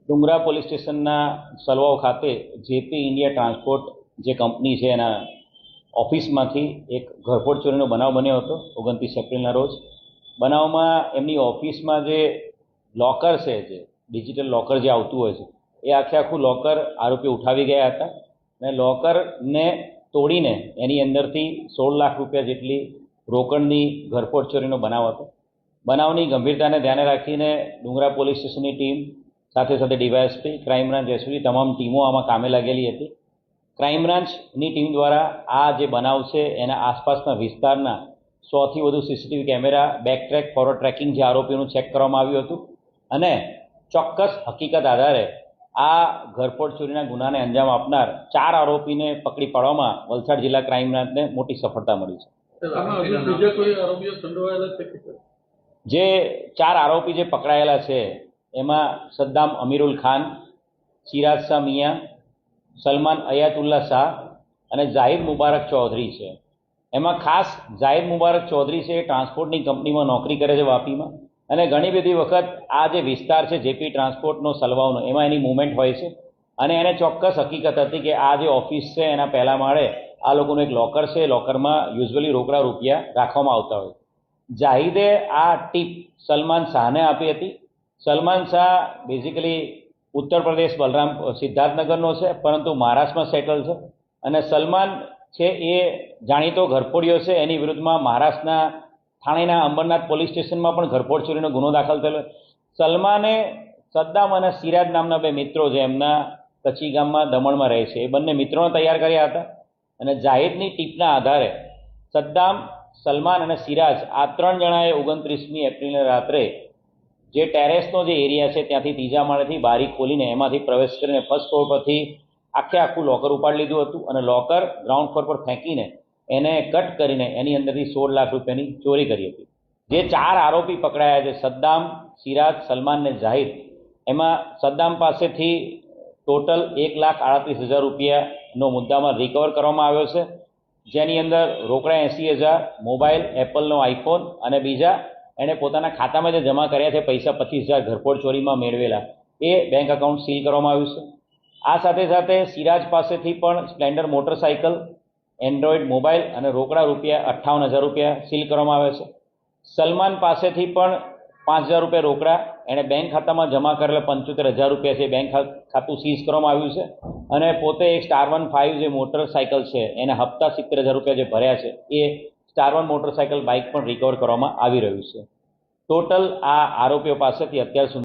ડુંગરા police સ્ટેશનના સલવાવ ખાતે JP India transport જે કંપની છે એના ઓફિસમાંથી એક ઘરફોડ ચોરીનો બનાવ બન્યો હતો 29 એપ્રિલના રોજ. બનાવમાં એમની ઓફિસમાં જે લોકર છે, જે ડિજિટલ લોકર જે આવતું હોય છે, એ આખું લોકર આરોપીઓ ઉઠાવી ગયા હતા અને લોકરને તોડીને એની અંદરથી 16 લાખ રૂપિયા જેટલી રોકડની ઘરફોડ ચોરીનો બનાવ હતો. બનાવની ગંભીરતાને ધ્યાને રાખીને ડુંગરા પોલીસ સ્ટેશનની ટીમ સાથે સાથે ડીવાયએસપી, ક્રાઇમ બ્રાન્ચ, એસપી તમામ ટીમો આમાં કામે લાગેલી હતી. ક્રાઇમ બ્રાન્ચની ટીમ દ્વારા આ જે બનાવ છે એના આસપાસના વિસ્તારના 100થી વધુ CCTV camera, back track, forward tracking જે આરોપીઓનું ચેક કરવામાં આવ્યું હતું અને ચોક્કસ હકીકત આધારે આ ઘરફોડ ચોરીના ગુનાને અંજામ આપનાર 4 આરોપીને પકડી પાડવામાં વલસાડ જિલ્લા ક્રાઇમ બ્રાન્ચને મોટી સફળતા મળી છે. જે 4 આરોપી જે પકડાયેલા છે એમાં સદ્દામ અમીરુલ ખાન, સિરાજ શાહ મિયા, સલમાન અયાતુલ્લા શાહ અને જાહિદ મુબારક ચૌધરી છે. એમાં ખાસ જાહિદ મુબારક ચૌધરી છે એ ટ્રાન્સપોર્ટની કંપનીમાં નોકરી કરે છે વાપીમાં, અને ઘણી બધી વખત આ જે વિસ્તાર છે જેપી ટ્રાન્સપોર્ટનો સલવાવનો, એમાં એની મૂવમેન્ટ હોય છે અને એને ચોક્કસ હકીકત હતી કે આ જે ઓફિસ છે એના પહેલા માળે આ લોકોનું એક લોકર છે, લોકરમાં યુઝ્યુઅલી રોકડા રૂપિયા રાખવામાં આવતા હોય. જાહિદે આ ટીપ સલમાન શાહને આપી હતી. સલમાન શાહ બેઝિકલી ઉત્તર પ્રદેશ સિદ્ધાર્થનગરનો છે, પરંતુ મહારાષ્ટ્રમાં સેટલ છે, અને સલમાન છે એ જાણીતો ઘરફોડીઓ છે. એની વિરુદ્ધમાં મહારાષ્ટ્રના થાણેના અંબરનાથ પોલીસ સ્ટેશનમાં પણ ઘરફોડ ચોરીનો ગુનો દાખલ થયેલો. સલમાને સદ્દામ અને સિરાજ નામના 2 મિત્રો જે એમના કચ્છી ગામમાં દમણમાં રહે છે, એ બંને મિત્રોને તૈયાર કર્યા હતા અને જાહિદની ટીપના આધારે સદ્દામ, સલમાન અને સિરાજ આ 3 જણાએ 29મી એપ્રિલની રાત્રે જે ટેરેસનો જે એરિયા છે ત્યાંથી ત્રીજા માળેથી બારી ખોલીને એમાંથી પ્રવેશ કરીને ફર્સ્ટ ફ્લોર પરથી આખું લોકર ઉપાડી લીધું હતું અને લોકર ગ્રાઉન્ડ ફ્લોર પર ફેંકીને એને કટ કરીને એની અંદરથી 16 લાખ રૂપિયાની ચોરી કરી હતી. જે 4 આરોપી પકડાયા છે, સદ્દામ, સિરાજ, સલમાન અને જાહિદ, એમાં સદ્દામ પાસેથી ટોટલ 1,38,000 રૂપિયાનો મુદ્દામાં રિકવર કરવામાં આવ્યો છે, જેની અંદર રોકડા 80,000, મોબાઈલ, એપલનો આઈફોન અને બીજા એણે પોતાના ખાતામાં જે જમા કર્યા છે પૈસા 25,000 ઘરફોડ ચોરીમાં મેળવેલા એ બેંક એકાઉન્ટ સીલ કરવામાં આવ્યું છે. આ સાથે સાથે સિરાજ પાસેથી પણ સ્પ્લેન્ડર મોટરસાઇકલ, એન્ડ્રોઈડ મોબાઈલ અને રોકડા રૂપિયા 58,000 રૂપિયા સીલ કરવામાં આવ્યા છે. સલમાન પાસેથી પણ 5,000 રૂપિયા રોકડા એણે બેંક ખાતામાં જમા કરેલા 75,000 રૂપિયા છે બેંક ખાતું સીઝ કરવામાં આવ્યું છે, અને પોતે એક સ્ટાર 1 જે મોટરસાઇકલ છે એના હપ્તા 70,000 રૂપિયા જે ભર્યા છે એ સ્ટાર 1 મોટરસાઇકલ બાઇક પણ રિકવર કરવામાં આવી રહ્યું છે. ટોટલ આ આરોપીઓ પાસેથી અત્યાર સુધી